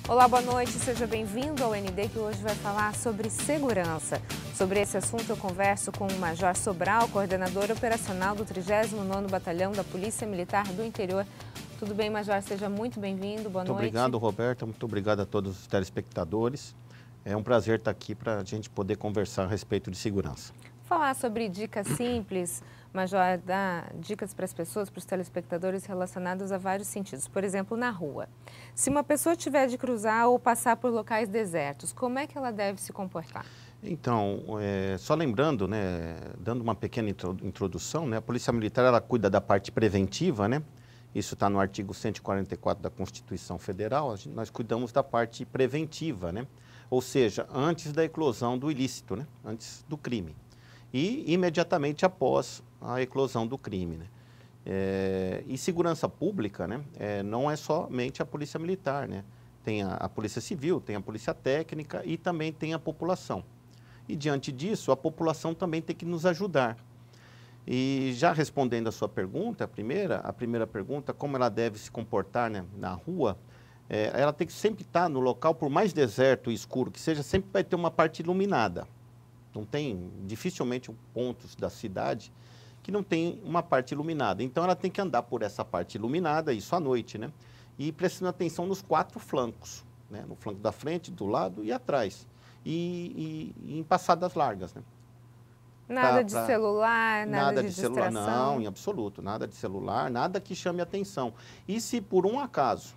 Olá, boa noite, seja bem-vindo ao ND, que hoje vai falar sobre segurança. Sobre esse assunto eu converso com o Major Sobral, coordenador operacional do 39º Batalhão da Polícia Militar do Interior. Tudo bem, Major? Seja muito bem-vindo, boa noite. Muito obrigado, Roberta, muito obrigado a todos os telespectadores. É um prazer estar aqui para a gente poder conversar a respeito de segurança. Falar sobre dicas simples, Major, dar dicas para as pessoas, para os telespectadores relacionadas a vários sentidos. Por exemplo, na rua. Se uma pessoa tiver de cruzar ou passar por locais desertos, como é que ela deve se comportar? Então, só lembrando, né, dando uma pequena introdução, né, a Polícia Militar ela cuida da parte preventiva, né? Isso está no artigo 144 da Constituição Federal. Nós cuidamos da parte preventiva, né? Ou seja, antes da eclosão do ilícito, né? Antes do crime. E imediatamente após a eclosão do crime, né? E segurança pública, né? Não é somente a Polícia Militar, né? Tem a Polícia Civil, tem a Polícia Técnica e também tem a população. E diante disso, a população também tem que nos ajudar. E já respondendo a sua pergunta, a primeira pergunta, como ela deve se comportar, né, na rua, ela tem que sempre estar no local, por mais deserto e escuro que seja, sempre vai ter uma parte iluminada. Não tem, dificilmente, pontos da cidade que não tem uma parte iluminada. Então, ela tem que andar por essa parte iluminada, isso à noite, né? E prestando atenção nos 4 flancos, né? No flanco da frente, do lado e atrás. E em passadas largas, né? Nada de celular, nada de celular, distração? não, em absoluto. Nada de celular, nada que chame atenção. E se por um acaso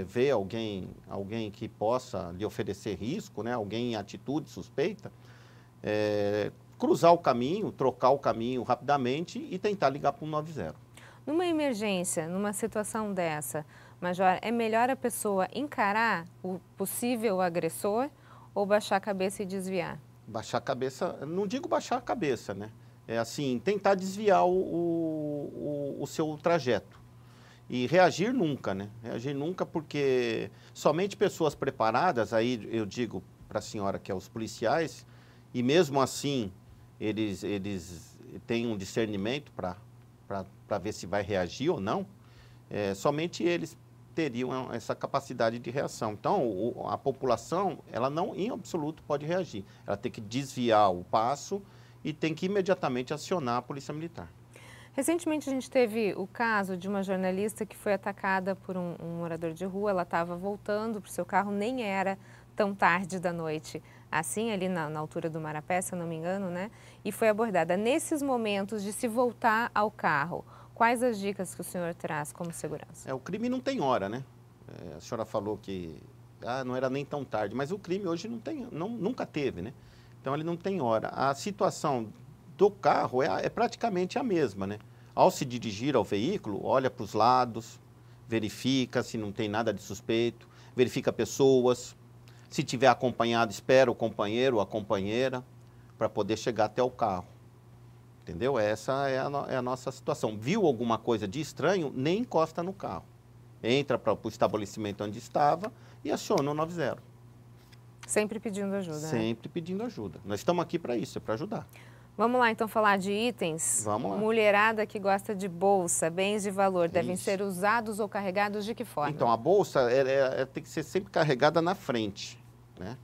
vê alguém que possa lhe oferecer risco, né? Alguém em atitude suspeita, cruzar o caminho, trocar o caminho rapidamente e tentar ligar para o 190. Numa emergência, numa situação dessa, Major, é melhor a pessoa encarar o possível agressor ou baixar a cabeça e desviar? Baixar a cabeça, não digo baixar a cabeça, né? É assim, tentar desviar o seu trajeto. E reagir nunca, né? Reagir nunca, porque somente pessoas preparadas, aí eu digo para a senhora que é os policiais, e mesmo assim eles têm um discernimento para ver se vai reagir ou não, somente eles teriam essa capacidade de reação. Então, a população, ela não, em absoluto, pode reagir. Ela tem que desviar o passo e tem que imediatamente acionar a Polícia Militar. Recentemente, a gente teve o caso de uma jornalista que foi atacada por um morador de rua. Ela estava voltando para o seu carro, nem era tão tarde da noite, assim, ali na altura do Marapé, se eu não me engano, né? E foi abordada. Nesses momentos de se voltar ao carro, quais as dicas que o senhor traz como segurança? O crime não tem hora, né? A senhora falou que não era nem tão tarde, mas o crime hoje nunca teve, né? Então ele não tem hora. A situação do carro é praticamente a mesma, né? Ao se dirigir ao veículo, olha para os lados, verifica se não tem nada de suspeito, verifica pessoas. Se tiver acompanhado, espera o companheiro ou a companheira para poder chegar até o carro. Entendeu? Essa é a nossa situação. Viu alguma coisa de estranho, nem encosta no carro. Entra para o estabelecimento onde estava e aciona o 90. Sempre pedindo ajuda, Sempre pedindo ajuda. Nós estamos aqui para isso, é para ajudar. Vamos lá, então, falar de itens? Vamos lá. Mulherada que gosta de bolsa, bens de valor, devem ser usados ou carregados de que forma? Então, a bolsa tem que ser sempre carregada na frente, né?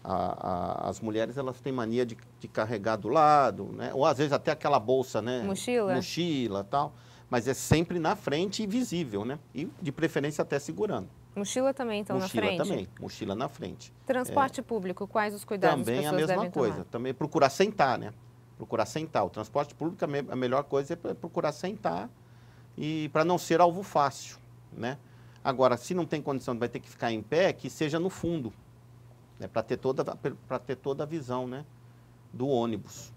As mulheres, elas têm mania de carregar do lado, né? Ou às vezes até aquela bolsa, né? Mochila? Mochila e tal. Mas é sempre na frente e visível, né? E de preferência até segurando. Mochila também, então, na frente? Mochila também, mochila na frente. Transporte público, quais os cuidados também as pessoas devem tomar? Também a mesma coisa, também procurar sentar, né? Procurar sentar. O transporte público, a melhor coisa é procurar sentar e para não ser alvo fácil, né? Agora, se não tem condição, vai ter que ficar em pé, que seja no fundo, né? Para ter toda a visão, né? Do ônibus.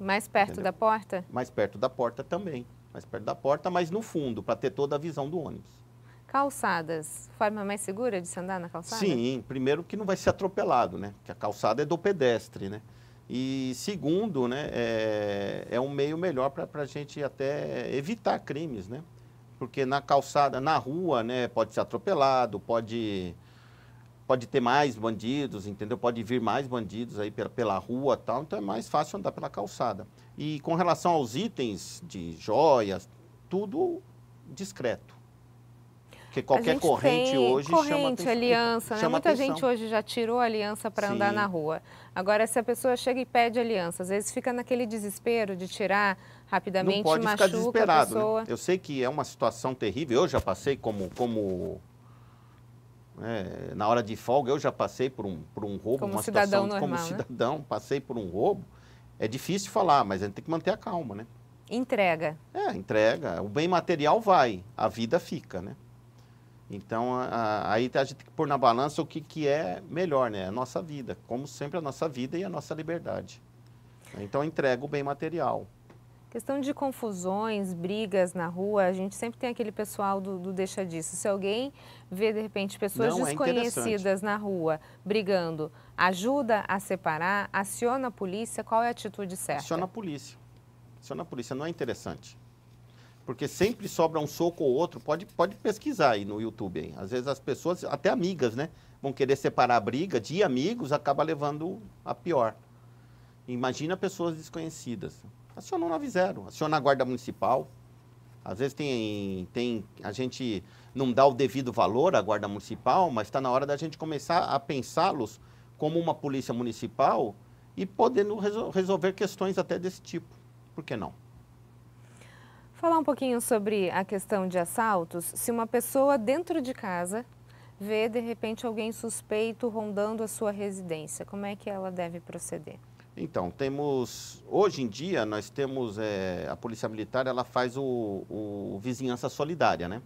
Mais perto, entendeu? Da porta? Mais perto da porta também. Mais perto da porta, mas no fundo, para ter toda a visão do ônibus. Calçadas, forma mais segura de se andar na calçada? Sim, primeiro que não vai ser atropelado, né? Porque a calçada é do pedestre, né? E segundo, né, é um meio melhor para a gente até evitar crimes, né? Porque na calçada, na rua, né, pode ser atropelado, pode ter mais bandidos, entendeu? Pode vir mais bandidos aí pela rua e tal, então é mais fácil andar pela calçada. E com relação aos itens de joias, tudo discreto. Porque qualquer corrente hoje chama aliança, né? Muita gente hoje já tirou a aliança para andar na rua. Agora, se a pessoa chega e pede aliança, às vezes fica naquele desespero de tirar rapidamente, não pode machuca ficar desesperado, a pessoa. Né? Eu sei que é uma situação terrível, eu já passei na hora de folga, eu já passei por um roubo, como uma cidadão situação normal, como cidadão, passei por um roubo. É difícil falar, mas a gente tem que manter a calma, né? Entrega. Entrega. O bem material vai, a vida fica, né? Então, aí a gente tem que pôr na balança o que é melhor, né? A nossa vida, como sempre a nossa vida e a nossa liberdade. Então, entrega o bem material. Questão de confusões, brigas na rua, a gente sempre tem aquele pessoal do deixa disso. Se alguém vê, de repente, pessoas desconhecidas na rua brigando, ajuda a separar, aciona a polícia, qual é a atitude certa? Aciona a polícia. Aciona a polícia, não é interessante. Porque sempre sobra um soco ou outro, pode pesquisar aí no YouTube. Hein? Às vezes as pessoas, até amigas, né, vão querer separar a briga de amigos, acaba levando a pior. Imagina pessoas desconhecidas. Aciona o 90, aciona a guarda municipal. Às vezes a gente não dá o devido valor à guarda municipal, mas está na hora da gente começar a pensá-los como uma polícia municipal e podendo resolver questões até desse tipo. Por que não? Falar um pouquinho sobre a questão de assaltos. Se uma pessoa dentro de casa vê, de repente, alguém suspeito rondando a sua residência, como é que ela deve proceder? Então, hoje em dia, nós temos, a Polícia Militar, ela faz o Vizinhança Solidária, né?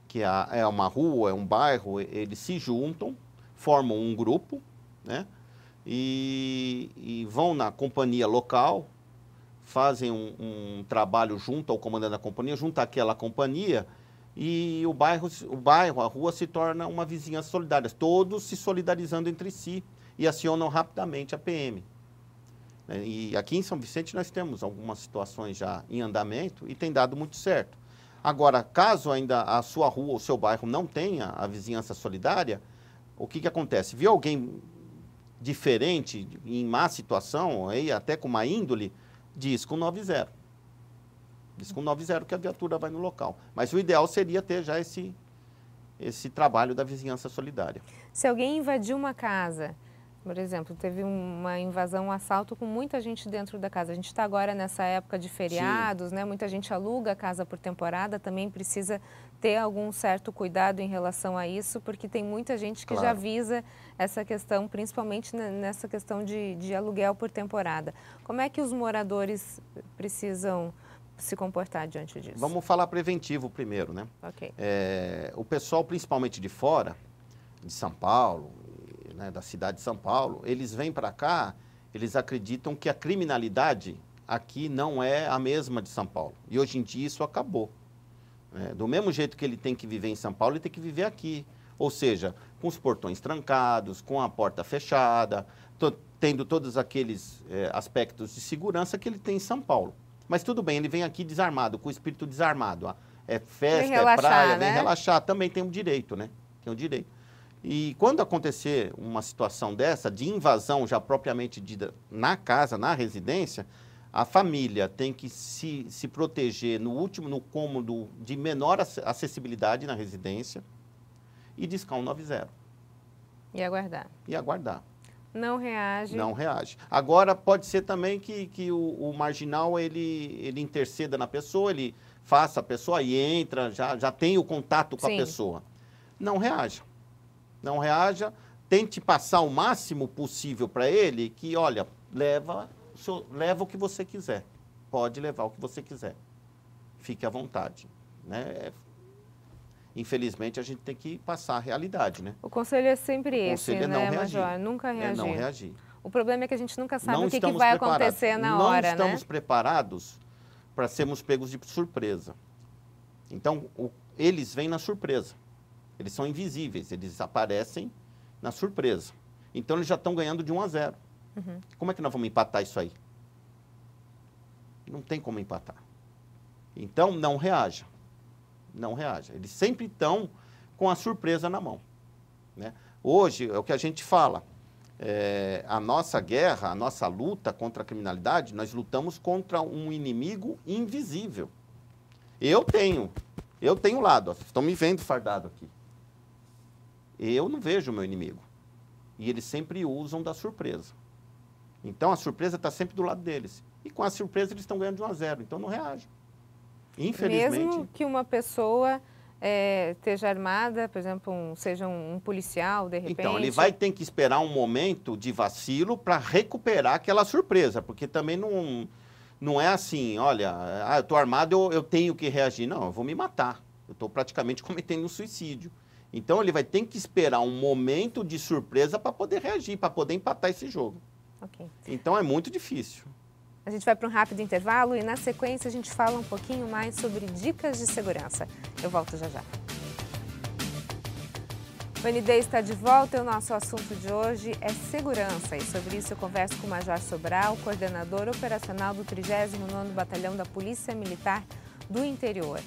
Que é uma rua, é um bairro, eles se juntam, formam um grupo, né? E vão na companhia local, fazem um trabalho junto ao comandante da companhia, junto àquela companhia, e o bairro, a rua se torna uma vizinhança solidária, todos se solidarizando entre si e acionam rapidamente a PM. E aqui em São Vicente nós temos algumas situações já em andamento e tem dado muito certo. Agora, caso ainda a sua rua ou o seu bairro não tenha a vizinhança solidária, o que acontece? Viu alguém diferente, em má situação, aí até com má índole, diz com 90. Diz com 90 que a viatura vai no local. Mas o ideal seria ter já esse trabalho da vizinhança solidária. Se alguém invadiu uma casa, por exemplo, teve uma invasão, um assalto com muita gente dentro da casa. A gente está agora nessa época de feriados, né? Muita gente aluga a casa por temporada, também precisa ter algum certo cuidado em relação a isso, porque tem muita gente que já visa essa questão, principalmente nessa questão de aluguel por temporada. Como é que os moradores precisam se comportar diante disso? Vamos falar preventivo primeiro, né? Ok. O pessoal, principalmente de fora, de São Paulo, né, da cidade de São Paulo, eles vêm para cá, eles acreditam que a criminalidade aqui não é a mesma de São Paulo. E hoje em dia isso acabou. Do mesmo jeito que ele tem que viver em São Paulo, ele tem que viver aqui. Ou seja, com os portões trancados, com a porta fechada, tendo todos aqueles aspectos de segurança que ele tem em São Paulo. Mas tudo bem, ele vem aqui desarmado, com o espírito desarmado. É festa, é praia, vem relaxar, também tem um direito, né? Tem um direito. E quando acontecer uma situação dessa, de invasão já propriamente dita na casa, na residência, a família tem que se proteger no cômodo de menor acessibilidade na residência e discar 90. E aguardar. E aguardar. Não reage. Não reage. Agora, pode ser também que o marginal, ele interceda na pessoa, ele faça a pessoa e entra, já tem o contato com a pessoa. Não reaja. Não reaja, tente passar o máximo possível para ele que, olha, leva o que você quiser. Pode levar o que você quiser. Fique à vontade. Né? Infelizmente, a gente tem que passar a realidade, né? O conselho é sempre esse, né, não reagir. Major? Nunca reagir. Não reagir. O problema é que a gente nunca sabe o que vai acontecer na hora, né? Não estamos preparados para sermos pegos de surpresa. Então, eles vêm na surpresa. Eles são invisíveis, eles aparecem na surpresa. Então, eles já estão ganhando de 1-0. Uhum. Como é que nós vamos empatar isso aí? Não tem como empatar. Então, não reaja. Não reaja. Eles sempre estão com a surpresa na mão. Né? Hoje, é o que a gente fala. A nossa guerra, a nossa luta contra a criminalidade, nós lutamos contra um inimigo invisível. Eu Eu tenho lado, ó, vocês estão me vendo fardado aqui. Eu não vejo o meu inimigo. E eles sempre usam da surpresa. Então, a surpresa está sempre do lado deles. E com a surpresa, eles estão ganhando de 1-0. Então, não reagem. Infelizmente... Mesmo que uma pessoa esteja armada, por exemplo, seja um policial, de repente... Então, ele vai ter que esperar um momento de vacilo para recuperar aquela surpresa. Porque também não é assim, olha, eu estou armado, eu tenho que reagir. Não, eu vou me matar. Eu estou praticamente cometendo um suicídio. Então, ele vai ter que esperar um momento de surpresa para poder reagir, para poder empatar esse jogo. Okay. Então, é muito difícil. A gente vai para um rápido intervalo e, na sequência, a gente fala um pouquinho mais sobre dicas de segurança. Eu volto já já. O ND está de volta e o nosso assunto de hoje é segurança. E sobre isso eu converso com o Major Sobral, coordenador operacional do 39º Batalhão da Polícia Militar do Interior.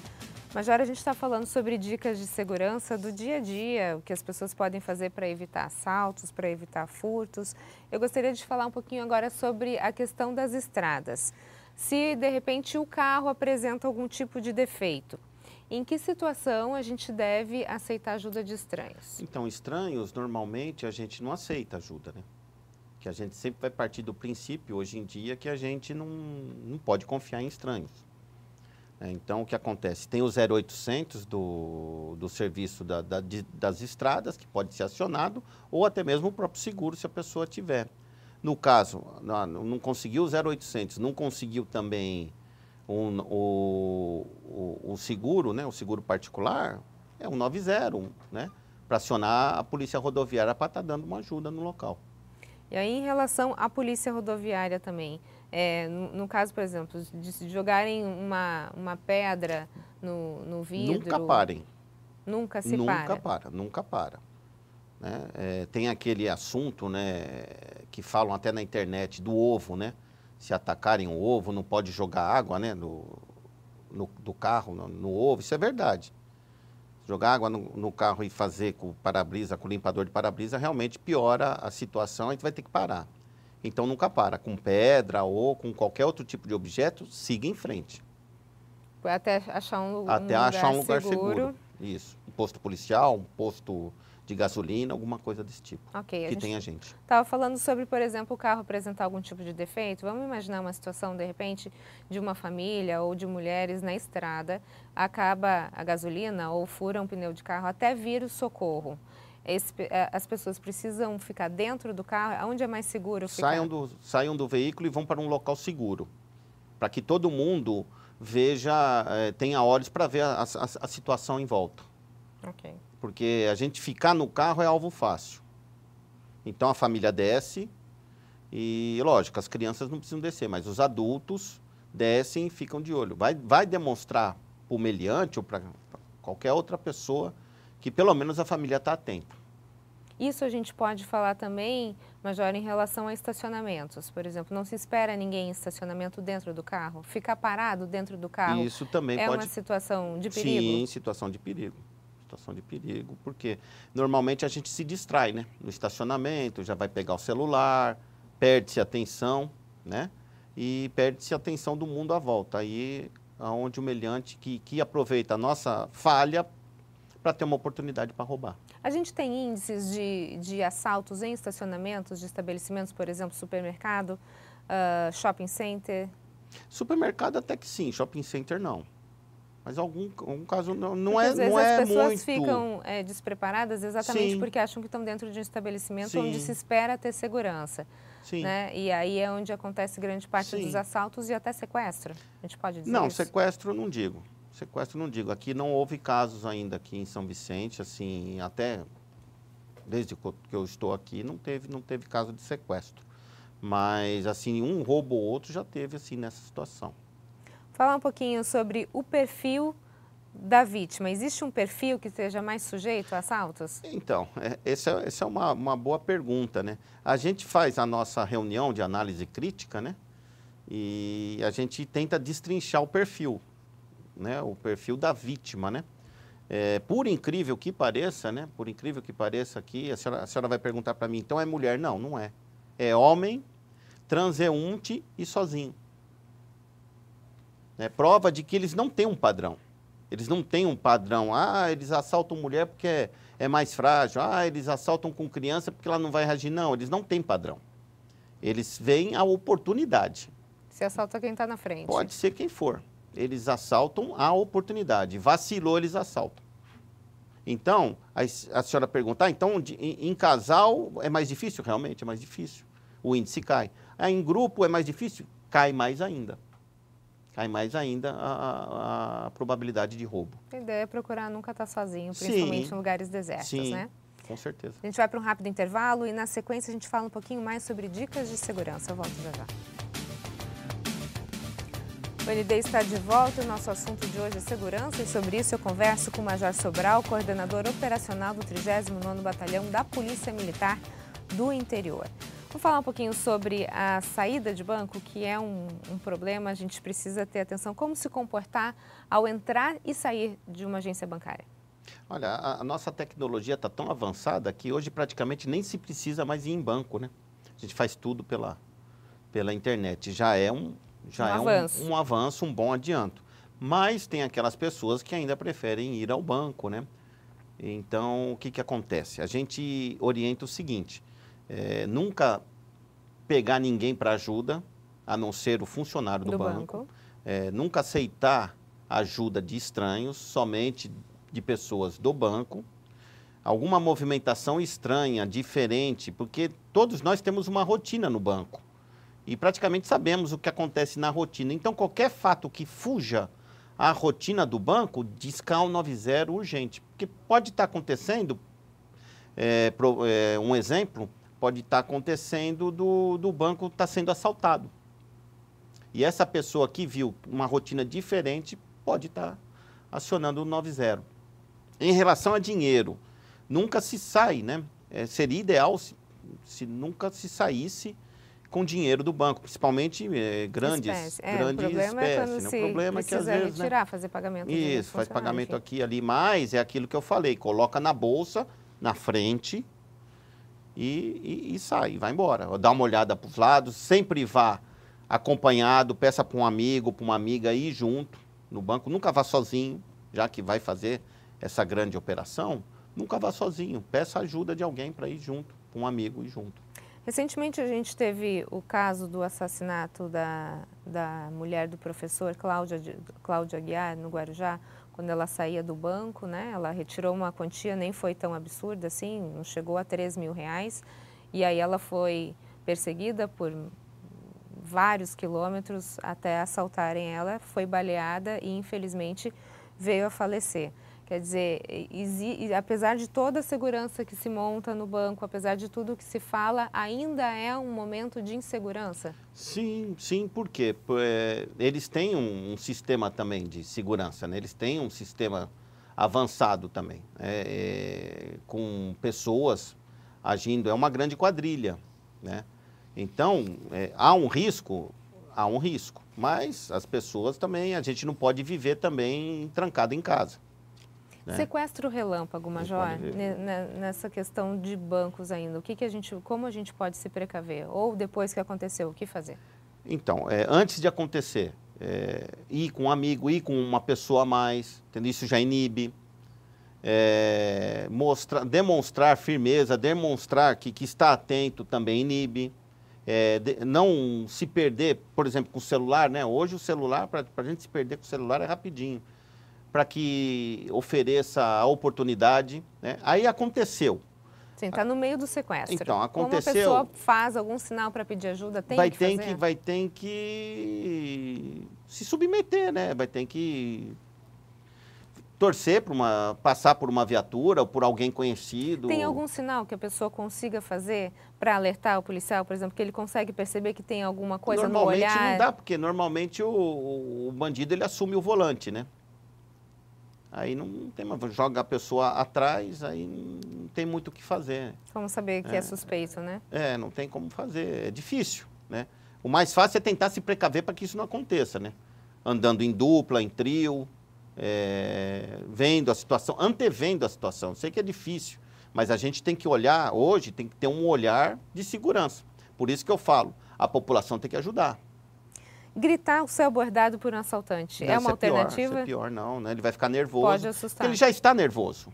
Major, a gente está falando sobre dicas de segurança do dia a dia, o que as pessoas podem fazer para evitar assaltos, para evitar furtos. Eu gostaria de falar um pouquinho agora sobre a questão das estradas. Se, de repente, o carro apresenta algum tipo de defeito, em que situação a gente deve aceitar ajuda de estranhos? Então, estranhos, normalmente, a gente não aceita ajuda, né? Que a gente sempre vai partir do princípio, hoje em dia, que a gente não pode confiar em estranhos. Então, o que acontece? Tem o 0800 do serviço das estradas, que pode ser acionado, ou até mesmo o próprio seguro, se a pessoa tiver. No caso, não conseguiu o 0800, não conseguiu também o seguro, né, o seguro particular, é 190, né, para acionar a polícia rodoviária para estar dando uma ajuda no local. E aí, em relação à polícia rodoviária também, no caso, por exemplo, de jogarem uma pedra no vidro... Nunca parem. Nunca se para? Nunca para. Né? Tem aquele assunto, né, que falam até na internet do ovo, né? Se atacarem o ovo, não pode jogar água, né, do carro no ovo, isso é verdade. Jogar água no carro e fazer com o para-brisa, com o limpador de para-brisa, realmente piora a situação, a gente vai ter que parar. Então, nunca para. Com pedra ou com qualquer outro tipo de objeto, siga em frente. Até achar um lugar seguro. Isso. Um posto policial, um posto de gasolina, alguma coisa desse tipo. Ok. Que tenha gente. Estava falando sobre, por exemplo, o carro apresentar algum tipo de defeito. Vamos imaginar uma situação, de repente, de uma família ou de mulheres na estrada, acaba a gasolina ou fura um pneu de carro até vir o socorro. As pessoas precisam ficar dentro do carro? Onde é mais seguro ficar? Saiam do veículo e vão para um local seguro, para que todo mundo veja, tenha olhos para ver a situação em volta. Ok. Porque a gente ficar no carro é alvo fácil. Então, a família desce e, lógico, as crianças não precisam descer, mas os adultos descem e ficam de olho. Vai demonstrar para o meliante ou para qualquer outra pessoa que pelo menos a família está atenta. Isso a gente pode falar também, Major, em relação a estacionamentos. Por exemplo, não se espera ninguém em estacionamento dentro do carro? Ficar parado dentro do carro Isso também uma situação de perigo? Sim, situação de perigo. Situação de perigo, porque normalmente a gente se distrai, né? No estacionamento, já vai pegar o celular, perde-se a atenção, né? E perde-se a atenção do mundo à volta. Aí, onde o meliante que aproveita a nossa falha para ter uma oportunidade para roubar. A gente tem índices de assaltos em estacionamentos de estabelecimentos, por exemplo, supermercado, shopping center? Supermercado até que sim, shopping center não. Mas algum caso não é muito... Às vezes as pessoas ficam despreparadas exatamente sim. Porque acham que estão dentro de um estabelecimento sim. onde se espera ter segurança. Sim. Né? E aí é onde acontece grande parte sim. dos assaltos e até sequestro. A gente pode dizer não, isso? Sequestro não digo. Sequestro não digo. Aqui não houve casos ainda aqui em São Vicente, assim, até desde que eu estou aqui não teve caso de sequestro. Mas, assim, um roubo ou outro já teve, assim, nessa situação. Falar um pouquinho sobre o perfil da vítima. Existe um perfil que esteja mais sujeito a assaltos? Então, essa é uma boa pergunta, né? A gente faz a nossa reunião de análise crítica, né? E a gente tenta destrinchar o perfil, né? O perfil da vítima, né? Por incrível que pareça, né? Por incrível que pareça aqui, a senhora vai perguntar para mim, então é mulher? Não, não é. É homem, transeunte e sozinho. Prova de que eles não têm um padrão. Eles não têm um padrão. Ah, eles assaltam mulher porque é mais frágil. Ah, eles assaltam com criança porque ela não vai reagir. Não, eles não têm padrão. Eles veem a oportunidade. Se assalta quem está na frente. Pode ser quem for. Eles assaltam a oportunidade. Vacilou, eles assaltam. Então, a senhora pergunta, então em casal é mais difícil? Realmente é mais difícil. O índice cai. Em grupo é mais difícil? Cai mais ainda. Cai mais ainda a probabilidade de roubo. A ideia é procurar nunca estar sozinho, principalmente em lugares desertos, né? Com certeza. A gente vai para um rápido intervalo e na sequência a gente fala um pouquinho mais sobre dicas de segurança. Eu volto já já. O ND está de volta e o nosso assunto de hoje é segurança e sobre isso eu converso com o Major Sobral, coordenador operacional do 39º Batalhão da Polícia Militar do Interior. Vou falar um pouquinho sobre a saída de banco, que é um problema, a gente precisa ter atenção como se comportar ao entrar e sair de uma agência bancária. Olha, a nossa tecnologia está tão avançada que hoje praticamente nem se precisa mais ir em banco, né? A gente faz tudo pela internet, já é um avanço, um bom adianto. Mas tem aquelas pessoas que ainda preferem ir ao banco, né? Então, o que acontece? A gente orienta o seguinte, nunca pegar ninguém para ajuda, a não ser o funcionário do banco. Nunca aceitar ajuda de estranhos, somente de pessoas do banco. Alguma movimentação estranha, diferente, porque todos nós temos uma rotina no banco. E praticamente sabemos o que acontece na rotina. Então, qualquer fato que fuja à rotina do banco, discar o 90 urgente. Porque pode estar acontecendo, um exemplo, pode estar acontecendo do banco estar sendo assaltado. E essa pessoa que viu uma rotina diferente pode estar acionando o 90. Em relação a dinheiro, nunca se sai, né? Seria ideal se nunca se saísse com dinheiro do banco, principalmente grandes espécies. O problema é quando né? O problema é que às vezes, retirar, fazer pagamento. Isso, faz pagamento aqui ali, mas é aquilo que eu falei, coloca na bolsa, na frente e sai, vai embora. Dá uma olhada para os lados, sempre vá acompanhado, peça para um amigo, para uma amiga ir junto no banco, nunca vá sozinho, já que vai fazer essa grande operação, nunca vá sozinho, peça ajuda de alguém para ir junto, para um amigo ir junto. Recentemente a gente teve o caso do assassinato da mulher do professor Cláudia Aguiar, no Guarujá, quando ela saía do banco, né? Ela retirou uma quantia, nem foi tão absurda assim, não chegou a R$3.000, e aí ela foi perseguida por vários quilômetros até assaltarem ela, foi baleada e infelizmente veio a falecer. Quer dizer, apesar de toda a segurança que se monta no banco, apesar de tudo que se fala, ainda é um momento de insegurança? Sim, porque eles têm um sistema também de segurança, né? Eles têm um sistema avançado também, com pessoas agindo, é uma grande quadrilha, né? Então, há um risco, mas as pessoas também, a gente não pode viver também trancado em casa. Sequestro relâmpago, Major, nessa questão de bancos ainda, como a gente pode se precaver? Ou depois que aconteceu, o que fazer? Então, antes de acontecer, ir com um amigo, ir com uma pessoa a mais, entendeu? Isso já inibe. Demonstrar firmeza, demonstrar que está atento também inibe. Não se perder, por exemplo, com o celular, né? Hoje o celular, para a gente se perder com o celular é rapidinho. Para que ofereça a oportunidade, né? Aí aconteceu. Sim, está no meio do sequestro. Então, aconteceu. Como a pessoa faz algum sinal para pedir ajuda, vai ter que se submeter, né? Vai ter que torcer passar por uma viatura ou por alguém conhecido. Tem algum sinal que a pessoa consiga fazer para alertar o policial, por exemplo, que ele consegue perceber que tem alguma coisa no olhar? Normalmente não dá, porque normalmente o bandido ele assume o volante, né? Aí não tem mais, joga a pessoa atrás, aí não tem muito o que fazer. Como saber que é suspeito, né? Não tem como fazer, é difícil, né? O mais fácil é tentar se precaver para que isso não aconteça, né? Andando em dupla, em trio, vendo a situação, antevendo a situação. Eu sei que é difícil, mas a gente tem que olhar, hoje tem que ter um olhar de segurança. Por isso que eu falo, a população tem que ajudar. gritar ao ser abordado por um assaltante é uma alternativa? Isso é pior não, né? Ele vai ficar nervoso. Pode assustar. Porque ele já está nervoso,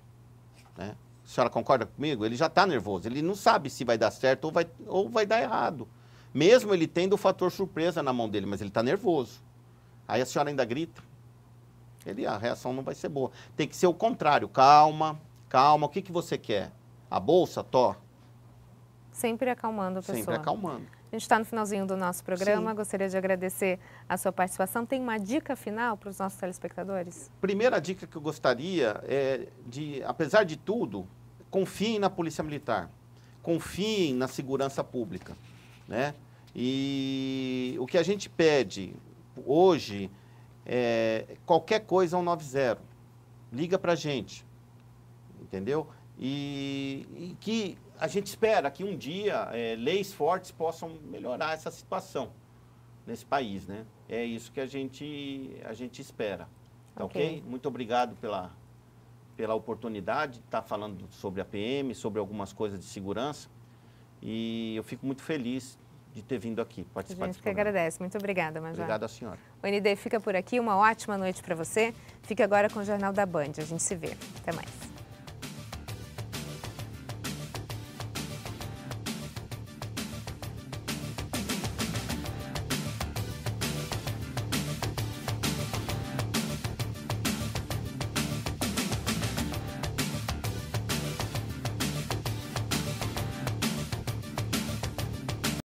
né? A senhora concorda comigo? Ele já está nervoso. Ele não sabe se vai dar certo ou vai dar errado. Mesmo ele tendo o fator surpresa na mão dele, mas ele está nervoso. Aí a senhora ainda grita. A reação não vai ser boa. Tem que ser o contrário. Calma, calma. O que você quer? A bolsa? Tó. Sempre acalmando a pessoa. Sempre acalmando. A gente está no finalzinho do nosso programa. Sim. Gostaria de agradecer a sua participação. Tem uma dica final para os nossos telespectadores? Primeira dica que eu gostaria é apesar de tudo, confiem na Polícia Militar. Confiem na segurança pública, né? E o que a gente pede hoje qualquer coisa 190. Liga pra gente, entendeu? E que a gente espera que um dia leis fortes possam melhorar essa situação nesse país, né? É isso que a gente espera, tá ok? Muito obrigado pela oportunidade de estar falando sobre a PM, sobre algumas coisas de segurança, e eu fico muito feliz de ter vindo aqui participar desse programa. A gente que agradece. Muito obrigada, Major. Obrigado, senhora. O ND fica por aqui. Uma ótima noite para você. Fique agora com o Jornal da Band. A gente se vê. Até mais.